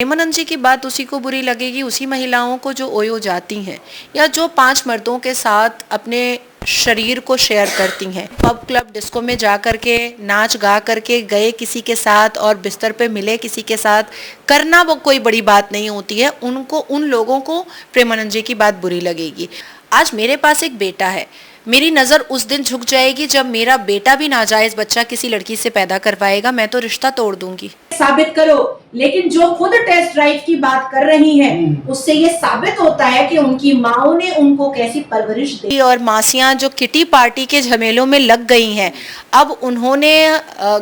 प्रेमानंद जी की बात उसी को बुरी लगेगी, उसी महिलाओं को जो ओयो जाती हैं या जो 5 मर्दों के साथ अपने शरीर को शेयर करती हैं। पब क्लब डिस्को में जा कर के नाच गा करके गए किसी के साथ और बिस्तर पे मिले किसी के साथ, करना वो कोई बड़ी बात नहीं होती है। उन लोगों को प्रेमानंद जी की बात बुरी लगेगी। आज मेरे पास एक बेटा है, मेरी नज़र उस दिन झुक जाएगी जब मेरा बेटा भी नाजायज बच्चा किसी लड़की से पैदा करवाएगा, मैं तो रिश्ता तोड़ दूंगी। साबित करो, लेकिन जो खुद टेस्ट ड्राइव की बात कर रही हैं, उससे ये साबित होता है कि उनकी माओ ने उनको कैसी परवरिश दी। और मासियां जो किटी पार्टी के झमेलों में लग गई हैं, अब उन्होंने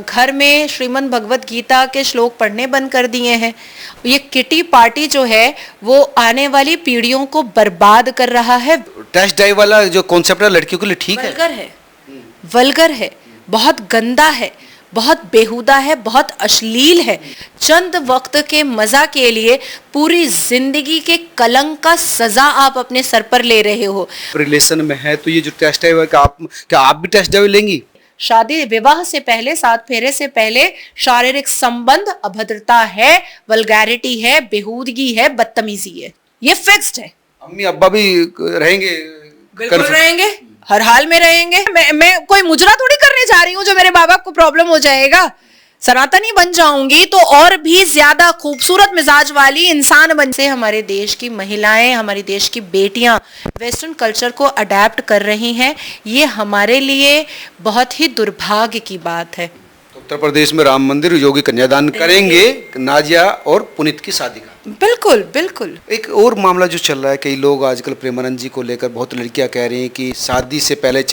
घर में श्रीमद् भगवत गीता के श्लोक पढ़ने बंद कर दिए हैं। ये किटी पार्टी जो है वो आने वाली पीढ़ियों को बर्बाद कर रहा है। टेस्ट ड्राइव वाला जो कॉन्सेप्ट है लड़कियों के लिए ठीक है, वल्गर है, बहुत गंदा है, बहुत बेहुदा है, बहुत अश्लील है। चंद वक्त के मजा के लिए पूरी जिंदगी के कलंक का सजा आप अपने सर पर ले रहे हो। रिलेशन में है तो ये जो टेस्ट ड्राइव है, क्या आप भी टेस्ट ड्राइव लेंगी? शादी विवाह से पहले, 7 फेरे से पहले शारीरिक संबंध अभद्रता है, वल्गैरिटी है, बेहूदगी है, बदतमीजी है, ये फिक्स्ड है। अम्मी अब्बा भी रहेंगे? बिल्कुल रहेंगे, हर हाल में रहेंगे। मैं कोई मुजरा थोड़ी करने जा रही हूँ जो मेरे बाबा को प्रॉब्लम हो जाएगा। सनातनी बन जाऊंगी तो और भी ज्यादा खूबसूरत मिजाज वाली इंसान बन से हमारे देश की महिलाएं, हमारे देश की बेटियां वेस्टर्न कल्चर को अडेप्ट कर रही हैं। ये हमारे लिए बहुत ही दुर्भाग्य की बात है। उत्तर प्रदेश में राम मंदिर, योगी कन्यादान करेंगे, नाजिया और पुनीत की शादी का। बिल्कुल बिल्कुल। एक और मामला जो चल रहा है, कई लोग आजकल प्रेमानंद जी को लेकर, बहुत लड़कियां कह रही हैं कि शादी से पहले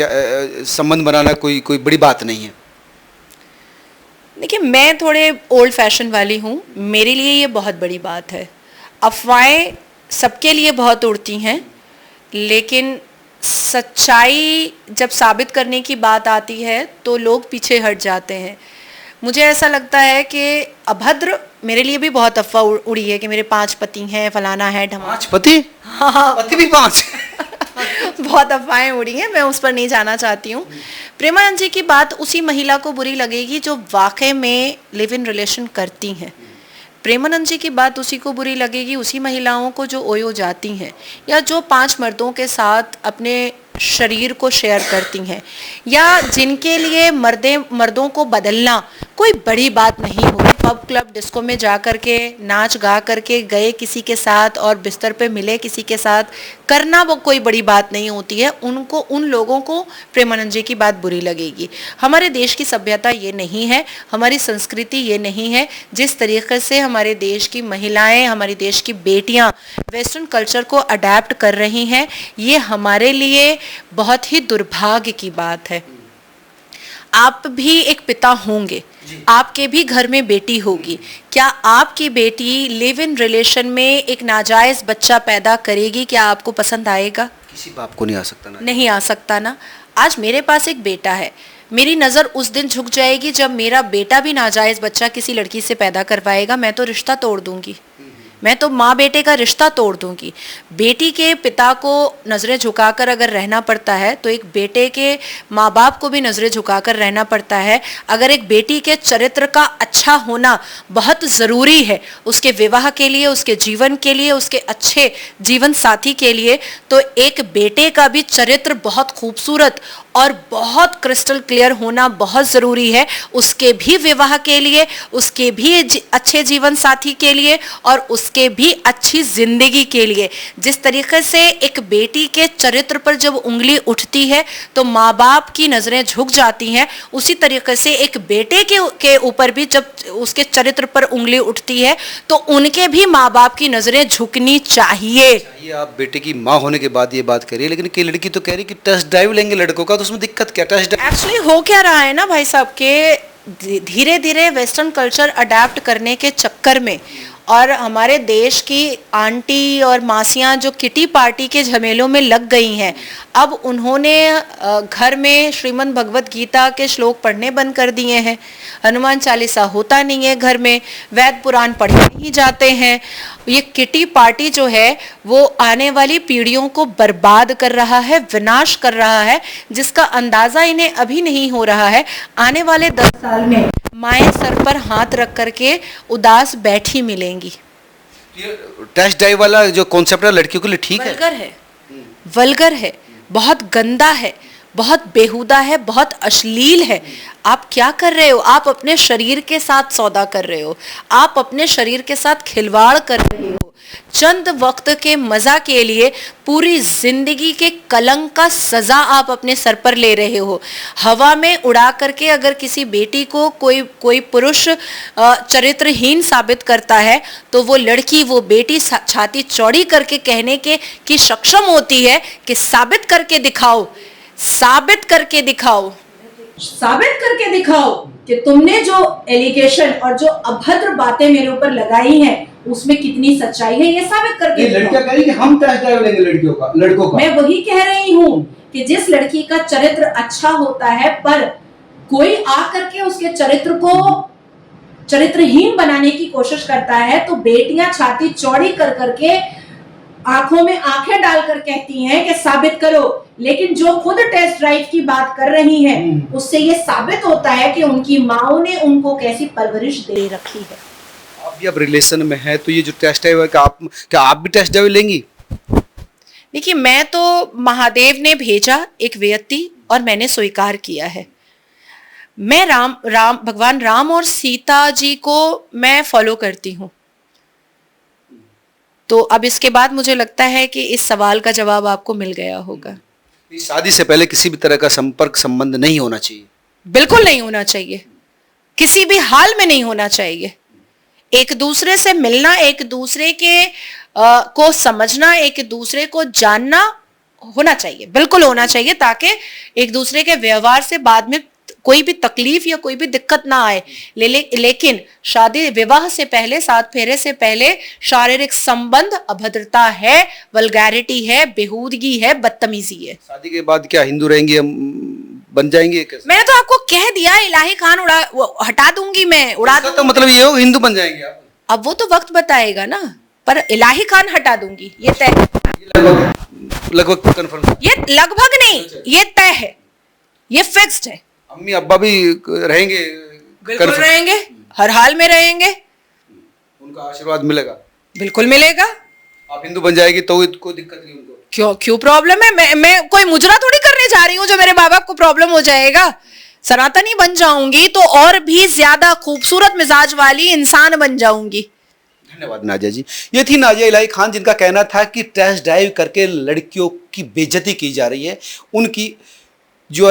संबंध बनाना कोई बड़ी बात नहीं है। देखिए, मैं थोड़े ओल्ड फैशन वाली हूँ, मेरे लिए ये बहुत बड़ी बात है। अफवाहें सबके लिए बहुत उड़ती हैं, लेकिन सच्चाई जब साबित करने की बात आती है तो लोग पीछे हट जाते हैं। मुझे ऐसा लगता है कि अभद्र, मेरे लिए भी बहुत अफवाह उड़ी है कि मेरे 5 पति हैं, फलाना है, ढमाना। 5 पति? हाँ, पति भी 5? बहुत अफवाहें उड़ी हैं, मैं उस पर नहीं जाना चाहती हूँ। प्रेमानंद जी की बात उसी महिला को बुरी लगेगी जो वाकई में लिव इन रिलेशन करती हैं। प्रेमानंद जी की बात उसी को बुरी लगेगी, उसी महिलाओं को जो ओयो जाती हैं या जो 5 मर्दों के साथ अपने शरीर को शेयर करती हैं, या जिनके लिए मर्दों को बदलना कोई बड़ी बात नहीं होती। पब क्लब डिस्को में जा कर के नाच गा करके गए किसी के साथ और बिस्तर पे मिले किसी के साथ, करना वो कोई बड़ी बात नहीं होती है। उन लोगों को प्रेमानंद जी की बात बुरी लगेगी। हमारे देश की सभ्यता ये नहीं है, हमारी संस्कृति ये नहीं है। जिस तरीके से हमारे देश की महिलाएं, हमारे देश की बेटियां वेस्टर्न कल्चर को अडेप्ट कर रही हैं, ये हमारे लिए बहुत ही दुर्भाग्य की बात है। आप भी एक पिता होंगे, आपके भी घर में बेटी होगी। क्या आपकी बेटी लिव इन रिलेशन में एक नाजायज बच्चा पैदा करेगी? क्या आपको पसंद आएगा? किसी बाप को नहीं आ सकता ना। नहीं आ सकता ना। आज मेरे पास एक बेटा है, मेरी नज़र उस दिन झुक जाएगी जब मेरा बेटा भी नाजायज बच्चा किसी लड़की से पैदा करवाएगा, मैं तो रिश्ता तोड़ दूंगी। मैं तो माँ बेटे का रिश्ता तोड़ दूंगी। बेटी के पिता को नज़रें झुकाकर अगर रहना पड़ता है तो एक बेटे के माँ बाप को भी नज़रें झुकाकर रहना पड़ता है। अगर एक बेटी के चरित्र का अच्छा होना बहुत ज़रूरी है उसके विवाह के लिए, उसके जीवन के लिए, उसके अच्छे जीवन साथी के लिए, तो एक बेटे का भी चरित्र बहुत खूबसूरत और बहुत क्रिस्टल क्लियर होना बहुत ज़रूरी है, उसके भी विवाह के लिए, उसके भी अच्छे जीवन साथी के लिए और उसके भी अच्छी ज़िंदगी के लिए। जिस तरीके से एक बेटी के चरित्र पर जब उंगली उठती है तो माँ बाप की नज़रें झुक जाती हैं, उसी तरीके से एक बेटे के ऊपर भी जब उसके चरित्र पर उंगली उठती है तो उनके भी माँ बाप की नज़रें झुकनी चाहिए। ये आप बेटे की माँ होने के बाद ये बात करिए, लेकिन कई लड़की तो कह रही कि टेस्ट ड्राइव लेंगे लड़कों का, तो उसमें दिक्कत क्या? टेस्ट ड्राइव एक्चुअली हो क्या रहा है ना भाई साहब के धीरे धीरे वेस्टर्न कल्चर अडेप्ट करने के चक्कर में और हमारे देश की आंटी और मासियां जो किटी पार्टी के झमेलों में लग गई हैं, अब उन्होंने घर में श्रीमद् भगवत गीता के श्लोक पढ़ने बंद कर दिए हैं। हनुमान चालीसा होता नहीं है घर में, वेद पुराण पढ़े नहीं जाते हैं। ये किटी पार्टी जो है वो आने वाली पीढ़ियों को बर्बाद कर रहा है, विनाश कर रहा है, जिसका अंदाज़ा इन्हें अभी नहीं हो रहा है। आने वाले 10 साल में माएँ सर पर हाथ रख करके उदास बैठी मिलेंगी। टेस्ट ड्राइव वाला जो कॉन्सेप्ट है लड़कियों के लिए ठीक है? वल्गर है, वल्गर है, बहुत गंदा है, बहुत बेहुदा है, बहुत अश्लील है। आप क्या कर रहे हो? आप अपने शरीर के साथ सौदा कर रहे हो, आप अपने शरीर के साथ खिलवाड़ कर रहे हो। चंद वक्त के मजा के लिए पूरी जिंदगी के कलंक का सजा आप अपने सर पर ले रहे हो। हवा में उड़ा करके अगर किसी बेटी को कोई पुरुष चरित्रहीन साबित करता है तो वो लड़की, वो बेटी छाती चौड़ी करके कहने के की सक्षम होती है कि साबित करके दिखाओ, साबित करके दिखाओ, साबित करके दिखाओ कि तुमने जो एलिगेशन और जो अभद्र बातें मेरे ऊपर लगाई हैं उसमें कितनी सच्चाई है, ये साबित करके दिखाओ। लड़कियां कह रही कि हम टेस्ट ड्राइव लेंगे लड़कों का। मैं वही कह रही हूँ कि जिस लड़की का चरित्र अच्छा होता है पर कोई आकर के उसके चरित्र को चरित्रहीन बनाने की कोशिश करता है तो बेटियां छाती चौड़ी कर करके आंखों में आंखें डालकर कहती हैं कि साबित करो, लेकिन जो खुद टेस्ट ड्राइव की बात कर रही हैं उससे ये साबित होता है कि उनकी माओ ने उनको कैसी परवरिश दे रखी है। आप भी अब रिलेशन में है तो ये जो टेस्ट ड्राइव है क्या आप भी टेस्ट ड्राइव लेंगी? देखिए, मैं तो महादेव ने भेजा एक व्यक्ति और मैंने स्वीकार किया है। मैं भगवान राम और सीता जी को मैं फॉलो करती हूँ। तो अब इसके बाद मुझे लगता है कि इस सवाल का जवाब आपको मिल गया होगा। शादी से पहले किसी भी तरह का संपर्क संबंध नहीं होना चाहिए? बिल्कुल नहीं होना चाहिए, किसी भी हाल में नहीं होना चाहिए। एक दूसरे से मिलना, एक दूसरे के को समझना, एक दूसरे को जानना होना चाहिए, बिल्कुल होना चाहिए, ताकि एक दूसरे के व्यवहार से बाद में कोई भी तकलीफ या कोई भी दिक्कत ना आए। लेकिन शादी विवाह से पहले, 7 फेरे से पहले शारीरिक संबंध अभद्रता है, वल्गैरिटी है, बेहूदगी है, बदतमीजी है। शादी के बाद क्या हिंदू रहेंगे, हम बन जाएंगे कैसे? मैंने तो आपको कह दिया, इलाही खान हटा दूंगी, मैं उड़ा दूंगी। तो मतलब ये हो हिंदू बन जाएंगे आप? अब वो तो वक्त बताएगा ना, पर इलाही खान हटा दूंगी, ये तय है। लगभग कंफर्म? ये लगभग नहीं, ये तय है, ये फिक्स्ड है। अम्मी अब्बा भी रहेंगे? बिल्कुल रहेंगे, हर हाल में रहेंगे। उनका आशीर्वाद मिलेगा? बिल्कुल मिलेगा। आप हिंदू बन जाएगी तो कोई दिक्कत नहीं उनको? क्यों प्रॉब्लम है? मैं कोई मुजरा थोड़ी करने जा रही हूँ जो मेरे बाबा को प्रॉब्लम हो जाएगा। सनातनी बन जाऊंगी तो और भी ज्यादा खूबसूरत मिजाज वाली इंसान बन जाऊंगी। धन्यवाद नाजिया जी। ये थी नाजिया इलाही खान, जिनका कहना था कि टेस्ट ड्राइव करके लड़कियों की बेइज्जती की जा रही है, उनकी जो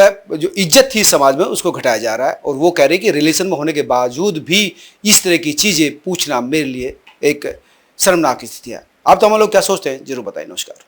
इज्जत थी समाज में उसको घटाया जा रहा है। और वो कह रहे हैं कि रिलेशन में होने के बावजूद भी इस तरह की चीज़ें पूछना मेरे लिए एक शर्मनाक स्थिति है। आप तो हम लोग क्या सोचते हैं जरूर बताएं। नमस्कार।